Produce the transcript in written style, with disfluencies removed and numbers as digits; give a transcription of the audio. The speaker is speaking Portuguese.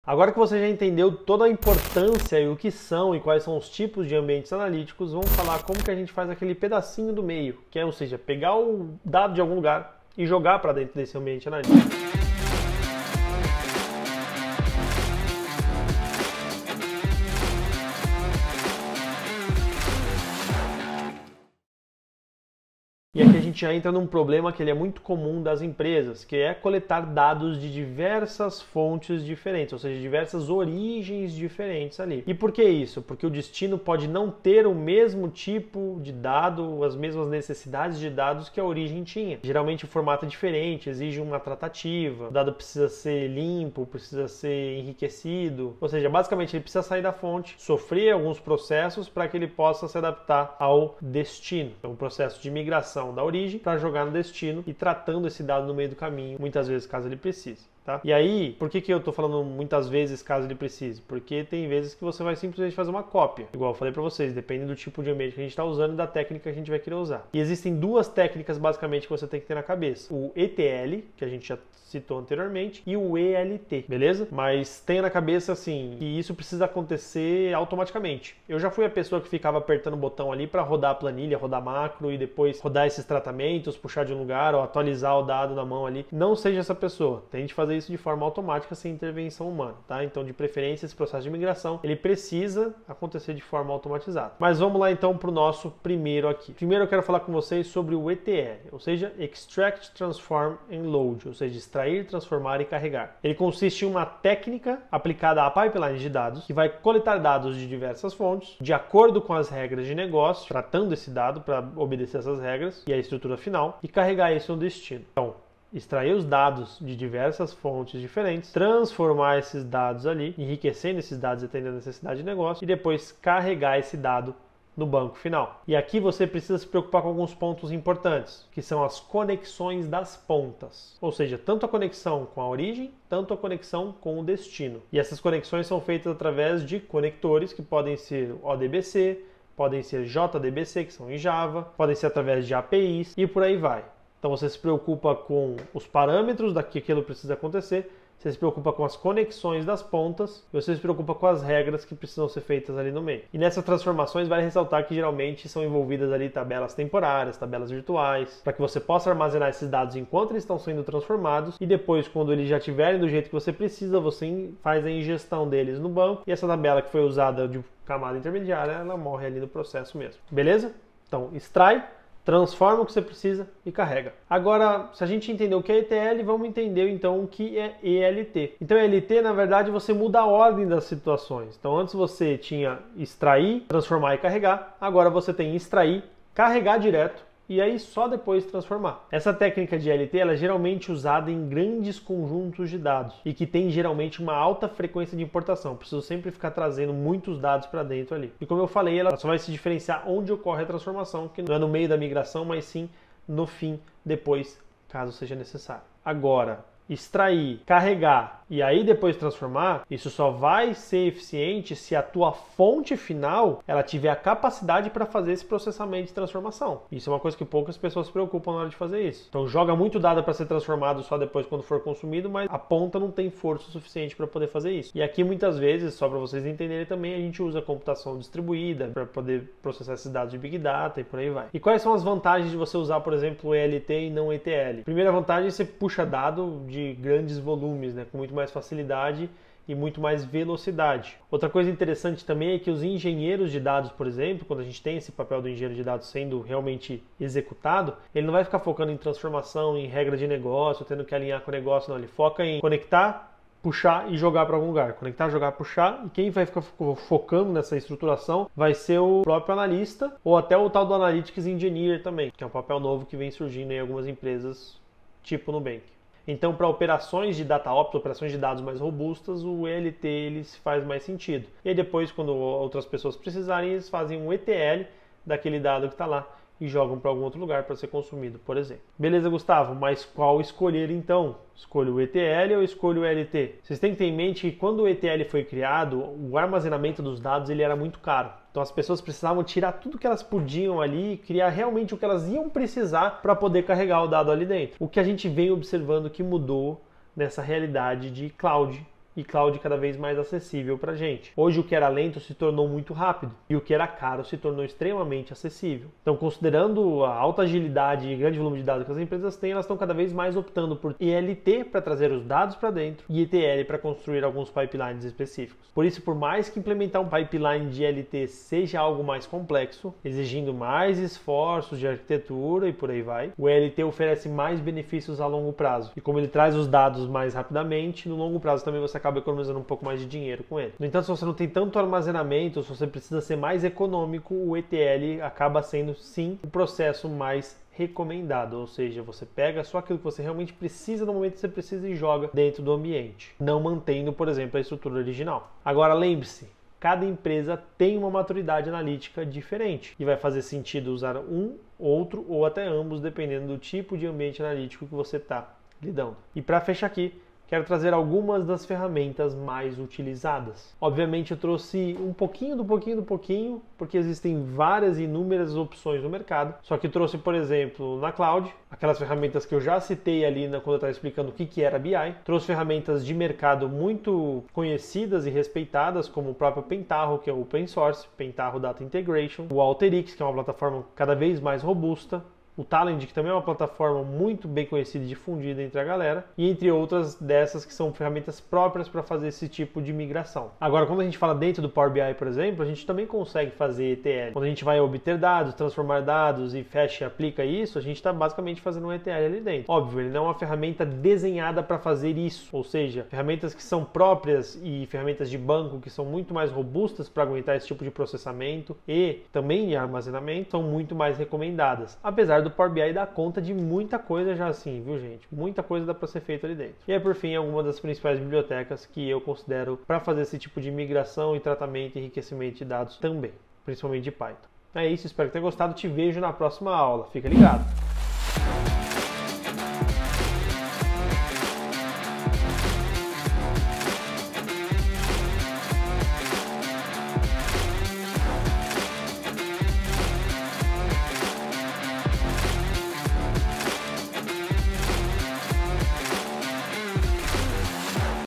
Agora que você já entendeu toda a importância e o que são e quais são os tipos de ambientes analíticos, vamos falar como que a gente faz aquele pedacinho do meio, que é, ou seja, pegar o dado de algum lugar e jogar para dentro desse ambiente analítico. E aqui a gente já entra num problema que ele é muito comum das empresas, que é coletar dados de diversas fontes diferentes, ou seja, diversas origens diferentes ali. E por que isso? Porque o destino pode não ter o mesmo tipo de dado, as mesmas necessidades de dados que a origem tinha. Geralmente o formato é diferente, exige uma tratativa, o dado precisa ser limpo, precisa ser enriquecido, ou seja, basicamente ele precisa sair da fonte, sofrer alguns processos para que ele possa se adaptar ao destino. É um processo de migração da origem para jogar no destino e tratando esse dado no meio do caminho, muitas vezes caso ele precise. Tá? E aí, por que eu estou falando muitas vezes caso ele precise? Porque tem vezes que você vai simplesmente fazer uma cópia. Igual eu falei para vocês, depende do tipo de ambiente que a gente está usando e da técnica que a gente vai querer usar. E existem duas técnicas basicamente que você tem que ter na cabeça. O ETL, que a gente já citou anteriormente, e o ELT, beleza? Mas tenha na cabeça assim, que isso precisa acontecer automaticamente. Eu já fui a pessoa que ficava apertando o botão ali para rodar a planilha, rodar macro e depois rodar esses tratamentos, puxar de um lugar ou atualizar o dado na mão ali. Não seja essa pessoa. Tente fazer isso de forma automática, sem intervenção humana, tá? Então, de preferência, esse processo de migração, ele precisa acontecer de forma automatizada. Mas vamos lá então para o nosso primeiro aqui. Primeiro eu quero falar com vocês sobre o ETL, ou seja, Extract, Transform and Load, ou seja, extrair, transformar e carregar. Ele consiste em uma técnica aplicada a pipelines de dados, que vai coletar dados de diversas fontes, de acordo com as regras de negócio, tratando esse dado para obedecer essas regras e a estrutura final, e carregar isso no destino. Então, extrair os dados de diversas fontes diferentes, transformar esses dados ali, enriquecendo esses dados atendendo a necessidade de negócio e depois carregar esse dado no banco final. E aqui você precisa se preocupar com alguns pontos importantes, que são as conexões das pontas. Ou seja, tanto a conexão com a origem, tanto a conexão com o destino. E essas conexões são feitas através de conectores que podem ser ODBC, podem ser JDBC, que são em Java, podem ser através de APIs e por aí vai. Então você se preocupa com os parâmetros que aquilo precisa acontecer, você se preocupa com as conexões das pontas e você se preocupa com as regras que precisam ser feitas ali no meio. E nessas transformações vale ressaltar que geralmente são envolvidas ali tabelas temporárias, tabelas virtuais, para que você possa armazenar esses dados enquanto eles estão sendo transformados e depois, quando eles já estiverem do jeito que você precisa, você faz a ingestão deles no banco e essa tabela que foi usada de camada intermediária, ela morre ali no processo mesmo. Beleza? Então, extrai, transforma o que você precisa e carrega. Agora, se a gente entender o que é ETL, vamos entender então o que é ELT. Então, ELT, na verdade, você muda a ordem das situações. Então, antes você tinha extrair, transformar e carregar. Agora você tem extrair, carregar direto e aí só depois transformar. Essa técnica de ELT ela é geralmente usada em grandes conjuntos de dados e que tem geralmente uma alta frequência de importação. Preciso sempre ficar trazendo muitos dados para dentro ali. E como eu falei, ela só vai se diferenciar onde ocorre a transformação, que não é no meio da migração, mas sim no fim, depois, caso seja necessário. Agora, extrair, carregar e aí depois transformar, isso só vai ser eficiente se a tua fonte final ela tiver a capacidade para fazer esse processamento de transformação. Isso é uma coisa que poucas pessoas se preocupam na hora de fazer isso. Então joga muito dado para ser transformado só depois quando for consumido, mas a ponta não tem força suficiente para poder fazer isso. E aqui muitas vezes, só para vocês entenderem também, a gente usa computação distribuída para poder processar esses dados de Big Data e por aí vai. E quais são as vantagens de você usar, por exemplo, o ELT e não o ETL? Primeira vantagem é você puxa dado de grandes volumes, né, com muito mais facilidade e muito mais velocidade. Outra coisa interessante também é que os engenheiros de dados, por exemplo, quando a gente tem esse papel do engenheiro de dados sendo realmente executado, ele não vai ficar focando em transformação, em regra de negócio, tendo que alinhar com o negócio, não. Ele foca em conectar, puxar e jogar para algum lugar. Conectar, jogar, puxar, e quem vai ficar focando nessa estruturação vai ser o próprio analista ou até o tal do Analytics Engineer também, que é um papel novo que vem surgindo em algumas empresas tipo Nubank. Então, para operações de DataOps, operações de dados mais robustas, o ELT ele faz mais sentido. E aí depois, quando outras pessoas precisarem, eles fazem um ETL daquele dado que está lá e jogam para algum outro lugar para ser consumido, por exemplo. Beleza, Gustavo, mas qual escolher então? Escolho o ETL ou escolho o ELT? Vocês têm que ter em mente que quando o ETL foi criado, o armazenamento dos dados ele era muito caro. Então as pessoas precisavam tirar tudo que elas podiam ali, criar realmente o que elas iam precisar para poder carregar o dado ali dentro. O que a gente vem observando que mudou nessa realidade de cloud e cloud cada vez mais acessível para a gente. Hoje o que era lento se tornou muito rápido e o que era caro se tornou extremamente acessível. Então, considerando a alta agilidade e grande volume de dados que as empresas têm, elas estão cada vez mais optando por ELT para trazer os dados para dentro e ETL para construir alguns pipelines específicos. Por isso, por mais que implementar um pipeline de ELT seja algo mais complexo, exigindo mais esforços de arquitetura e por aí vai, o ELT oferece mais benefícios a longo prazo. E como ele traz os dados mais rapidamente, no longo prazo também você acaba economizando um pouco mais de dinheiro com ele. No entanto, se você não tem tanto armazenamento, se você precisa ser mais econômico, o ETL acaba sendo sim o processo mais recomendado, ou seja, você pega só aquilo que você realmente precisa no momento que você precisa e joga dentro do ambiente, não mantendo, por exemplo, a estrutura original. Agora lembre-se, cada empresa tem uma maturidade analítica diferente e vai fazer sentido usar um, outro ou até ambos, dependendo do tipo de ambiente analítico que você está lidando. E para fechar aqui, quero trazer algumas das ferramentas mais utilizadas. Obviamente eu trouxe um pouquinho do pouquinho, porque existem várias e inúmeras opções no mercado. Só que trouxe, por exemplo, na cloud, aquelas ferramentas que eu já citei ali quando eu estava explicando o que era BI. Trouxe ferramentas de mercado muito conhecidas e respeitadas, como o próprio Pentaho, que é o open source, Pentaho Data Integration, o Alteryx, que é uma plataforma cada vez mais robusta, o Talend, que também é uma plataforma muito bem conhecida e difundida entre a galera, e entre outras dessas que são ferramentas próprias para fazer esse tipo de migração. Agora, quando a gente fala dentro do Power BI, por exemplo, a gente também consegue fazer ETL. Quando a gente vai obter dados, transformar dados e fecha e aplica isso, a gente está basicamente fazendo um ETL ali dentro. Óbvio, ele não é uma ferramenta desenhada para fazer isso, ou seja, ferramentas que são próprias e ferramentas de banco que são muito mais robustas para aguentar esse tipo de processamento e também de armazenamento são muito mais recomendadas, apesar do Power BI dá conta de muita coisa já assim, viu gente? Muita coisa dá para ser feita ali dentro. E aí, por fim, algumas das principais bibliotecas que eu considero para fazer esse tipo de migração e tratamento e enriquecimento de dados também, principalmente de Python. É isso, espero que tenha gostado, te vejo na próxima aula. Fica ligado!